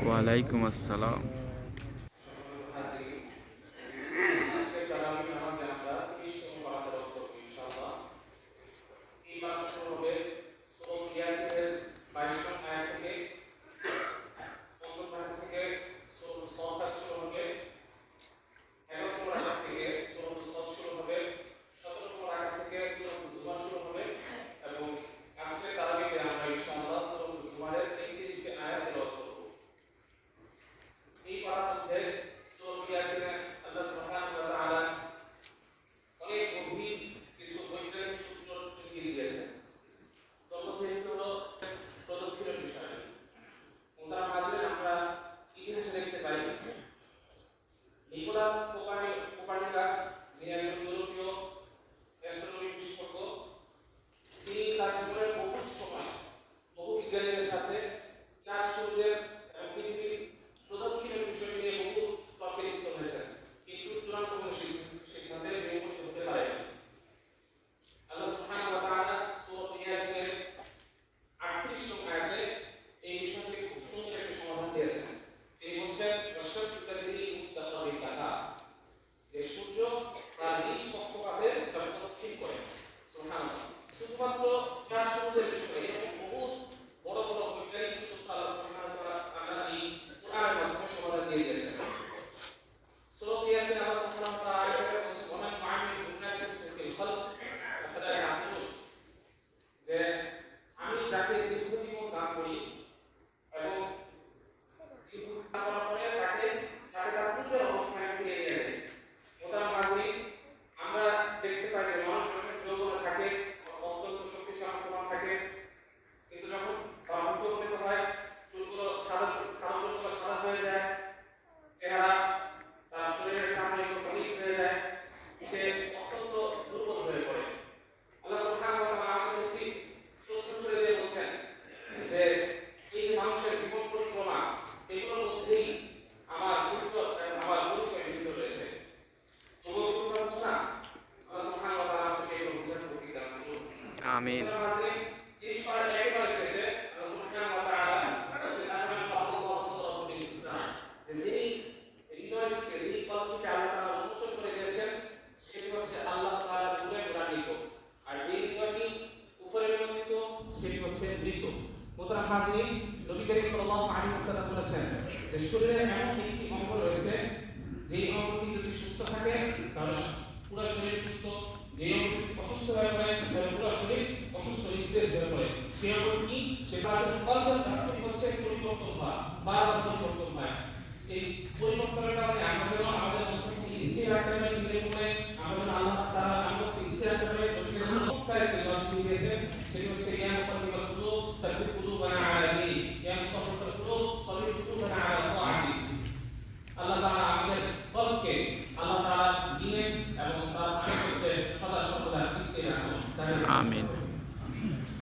ওয়ালাইকুম আসসালাম। আমিন। নবী করিম সাল্লাল্লাহু আলাইহি ওয়াসাল্লাম বলেছেন যে শরীরে এমন একটি অঙ্গ রয়েছে যে অঙ্গটি যদি সুস্থ থাকে তাহলে পুরো শরীর সুস্থ, যে অঙ্গটি অসুস্থ হয়ে পড়ে তাহলে পুরো শরীর অসুস্থ নিস্তেজ হয়ে পড়ে। সেই অঙ্গটি সেটা কল্পনা প্রাথমিক হচ্ছে পরিবর্তন হয়, বারবার পরিবর্তন হয়। এই পরিবর্তনের কারণে আমরা যেন আমাদের মধ্যে স্থির রাখতে পারি, ধীরে ধীরে আমরা যেন আল্লাহ তাআলা আমাদের স্থির রাখতে পারি। নবীকে চমৎকার একটি দোয়া দিয়েছেন, সেটি হচ্ছে ইয়া মুকাল্লিবাল কুলুব সাব্বিত কুলুবানা আলা দীনিক, ইয়া মুসাররিফাল কুলুব সাররিফ কুলুবানা আলা তাআতিক। আল্লাহ তাআলা আমাদের কলবকে আল্লাহ তাআলা দ্বীনের এবং তার আনুগত্যে সদা সর্বদা স্থির রাখুন। আমিন।